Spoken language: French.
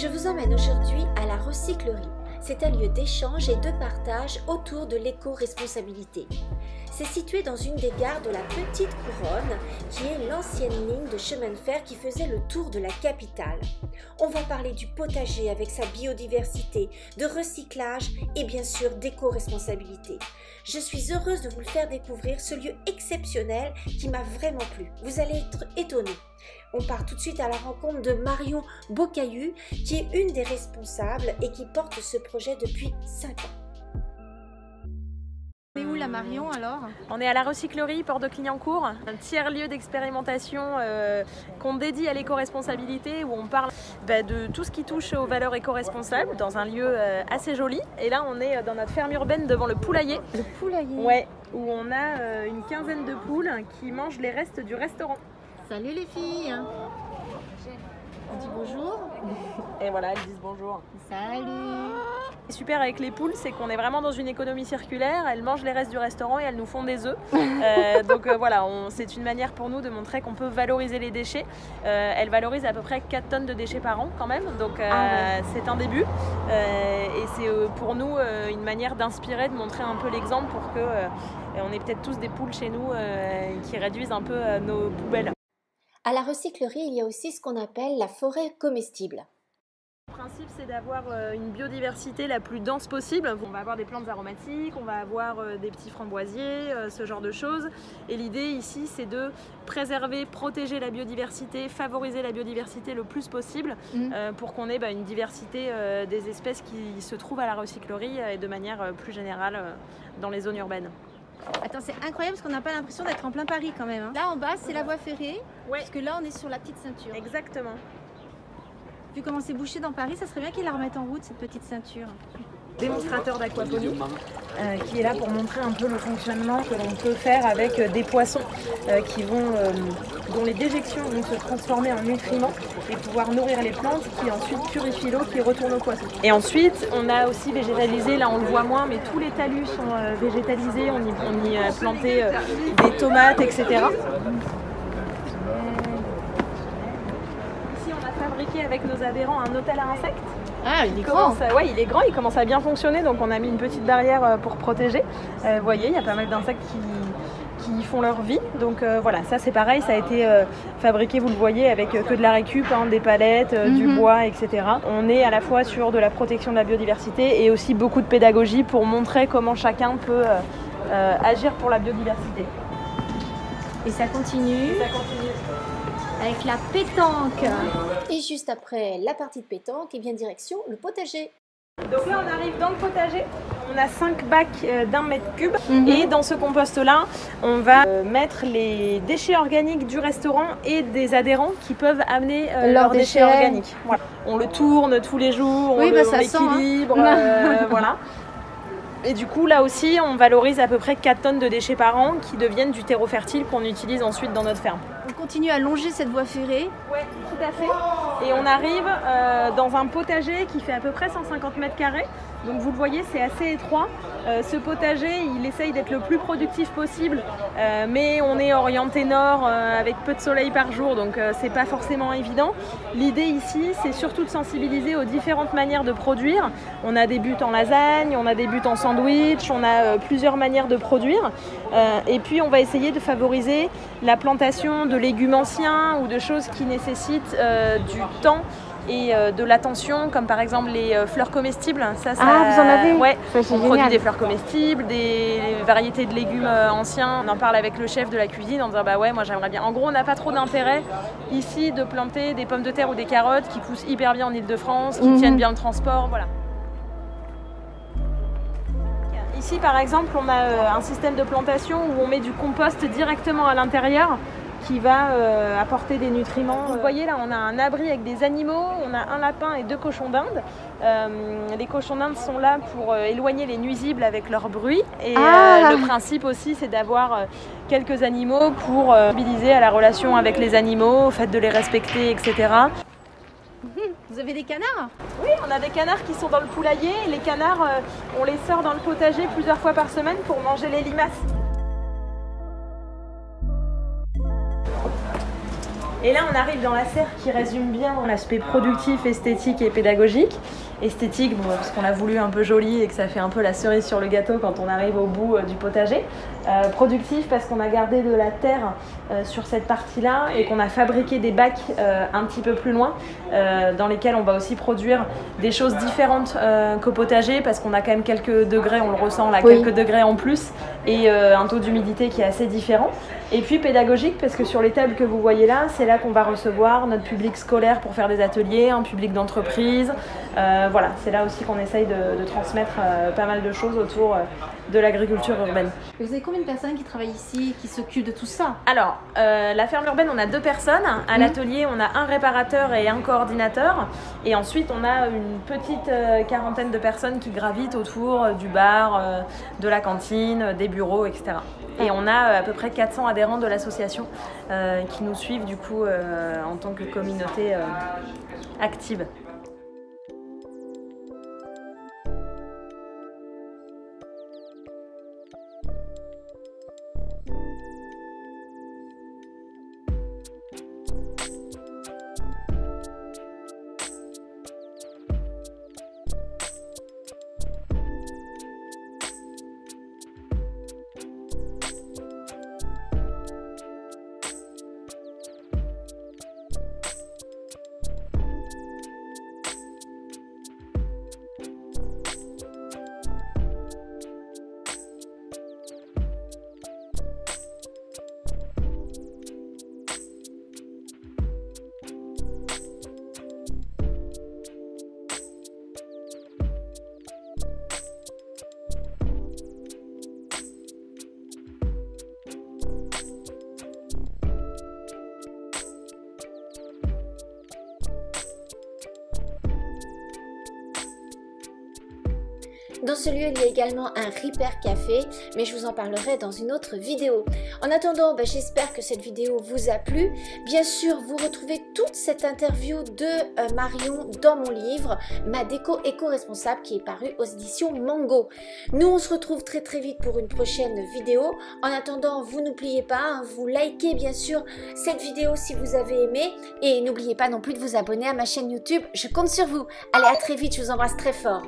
Je vous emmène aujourd'hui à la recyclerie. C'est un lieu d'échange et de partage autour de l'éco-responsabilité. C'est situé dans une des gares de la Petite Couronne, qui est l'ancienne ligne de chemin de fer qui faisait le tour de la capitale. On va parler du potager avec sa biodiversité, de recyclage et bien sûr d'éco-responsabilité. Je suis heureuse de vous le faire découvrir, ce lieu exceptionnel qui m'a vraiment plu. Vous allez être étonnés. On part tout de suite à la rencontre de Marion Bocaillu, qui est une des responsables et qui porte ce projet depuis 5 ans. C'est où la Marion alors? On est à la recyclerie Port de Clignancourt, un tiers-lieu d'expérimentation qu'on dédie à l'éco-responsabilité, où on parle de tout ce qui touche aux valeurs éco-responsables dans un lieu assez joli. Et là on est dans notre ferme urbaine devant le poulailler. Le poulailler? Ouais, où on a une quinzaine de poules qui mangent les restes du restaurant. Salut les filles! On dit bonjour? Et voilà, elles disent bonjour. Salut! Ce qui est super avec les poules, c'est qu'on est vraiment dans une économie circulaire. Elles mangent les restes du restaurant et elles nous font des œufs. Donc voilà, c'est une manière pour nous de montrer qu'on peut valoriser les déchets. Elles valorisent à peu près 4 tonnes de déchets par an quand même. Donc c'est un début. Et c'est pour nous une manière d'inspirer, de montrer un peu l'exemple pour que on ait peut-être tous des poules chez nous qui réduisent un peu nos poubelles. À la recyclerie, il y a aussi ce qu'on appelle la forêt comestible. Le principe, c'est d'avoir une biodiversité la plus dense possible. On va avoir des plantes aromatiques, on va avoir des petits framboisiers, ce genre de choses. Et l'idée ici, c'est de préserver, protéger la biodiversité, favoriser la biodiversité le plus possible pour qu'on ait une diversité des espèces qui se trouvent à la recyclerie et de manière plus générale dans les zones urbaines. Attends, c'est incroyable parce qu'on n'a pas l'impression d'être en plein Paris quand même. Là en bas, c'est la voie ferrée, parce que là on est sur la petite ceinture. Exactement. Vu comment c'est bouché dans Paris, ça serait bien qu'ils la remettent en route, cette petite ceinture. Démonstrateur d'aquaponie qui est là pour montrer un peu le fonctionnement que l'on peut faire avec des poissons dont les déjections vont se transformer en nutriments et pouvoir nourrir les plantes qui ensuite purifient l'eau qui retourne aux poissons. Et ensuite on a aussi végétalisé, là on le voit moins mais tous les talus sont végétalisés, on y a planté des tomates, etc. Ici on a fabriqué avec nos adhérents un hôtel à insectes. Ah, il est grand. Ouais, il est grand, il commence à bien fonctionner, donc on a mis une petite barrière pour protéger. Vous voyez, il y a pas mal d'insectes qui font leur vie. Donc voilà, ça c'est pareil, ça a été fabriqué, vous le voyez, avec que de la récup, des palettes, du bois, etc. On est à la fois sur de la protection de la biodiversité et aussi beaucoup de pédagogie pour montrer comment chacun peut agir pour la biodiversité. Et ça continue. Avec la pétanque. Et juste après la partie de pétanque, et bien direction le potager. Donc là on arrive dans le potager, on a 5 bacs d'1 mètre cube et dans ce compost là on va mettre les déchets organiques du restaurant et des adhérents qui peuvent amener leurs déchets organiques. Voilà. On le tourne tous les jours, on l'équilibre, voilà. Et du coup là aussi on valorise à peu près 4 tonnes de déchets par an qui deviennent du terreau fertile qu'on utilise ensuite dans notre ferme. On continue à longer cette voie ferrée. Oui, tout à fait. Et on arrive dans un potager qui fait à peu près 150 mètres carrés. Donc vous le voyez, c'est assez étroit. Ce potager, il essaye d'être le plus productif possible, mais on est orienté nord avec peu de soleil par jour, donc c'est pas forcément évident. L'idée ici, c'est surtout de sensibiliser aux différentes manières de produire. On a des buts en lasagne, on a des buts en sandwich, on a plusieurs manières de produire. Et puis on va essayer de favoriser la plantation de légumes anciens ou de choses qui nécessitent du temps et de l'attention, comme par exemple les fleurs comestibles. Ça, vous en avez? Ouais, ça, c'est on génial. produit des fleurs comestibles, des variétés de légumes anciens. On en parle avec le chef de la cuisine en disant bah ouais, moi j'aimerais bien. En gros, on n'a pas trop d'intérêt ici de planter des pommes de terre ou des carottes qui poussent hyper bien en Île-de-France, qui tiennent bien le transport, voilà. Ici par exemple, on a un système de plantation où on met du compost directement à l'intérieur qui va apporter des nutriments. Vous voyez là, on a un abri avec des animaux, on a un lapin et 2 cochons d'Inde. Les cochons d'Inde sont là pour éloigner les nuisibles avec leur bruit. Et le principe aussi, c'est d'avoir quelques animaux pour mobiliser à la relation avec les animaux, au fait de les respecter, etc. Vous avez des canards? Oui, on a des canards qui sont dans le poulailler. Les canards, on les sort dans le potager plusieurs fois par semaine pour manger les limaces. Et là, on arrive dans la serre qui résume bien l'aspect productif, esthétique et pédagogique. Esthétique, bon, parce qu'on a voulu un peu joli et que ça fait un peu la cerise sur le gâteau quand on arrive au bout du potager. Productif parce qu'on a gardé de la terre sur cette partie-là et qu'on a fabriqué des bacs un petit peu plus loin dans lesquels on va aussi produire des choses différentes qu'au potager parce qu'on a quand même quelques degrés, on le ressent là, oui, quelques degrés en plus et un taux d'humidité qui est assez différent. Et puis pédagogique parce que sur les tables que vous voyez là, c'est là qu'on va recevoir notre public scolaire pour faire des ateliers, un public d'entreprise. Voilà, c'est là aussi qu'on essaye de transmettre pas mal de choses autour de l'agriculture urbaine. Et vous avez combien de personnes qui travaillent ici, qui s'occupent de tout ça? Alors, la ferme urbaine, on a 2 personnes. À l'atelier, on a un réparateur et un coordinateur. Et ensuite, on a une petite quarantaine de personnes qui gravitent autour du bar, de la cantine, des bureaux, etc. Et on a à peu près 400 adhérents de l'association qui nous suivent du coup en tant que communauté active. Dans ce lieu, il y a également un Repair Café, mais je vous en parlerai dans une autre vidéo. En attendant, j'espère que cette vidéo vous a plu. Bien sûr, vous retrouvez toute cette interview de Marion dans mon livre, Ma déco éco-responsable, qui est paru aux éditions Mango. Nous, on se retrouve très vite pour une prochaine vidéo. En attendant, vous n'oubliez pas, vous likez bien sûr cette vidéo si vous avez aimé. Et n'oubliez pas non plus de vous abonner à ma chaîne YouTube. Je compte sur vous. Allez, à très vite, je vous embrasse très fort.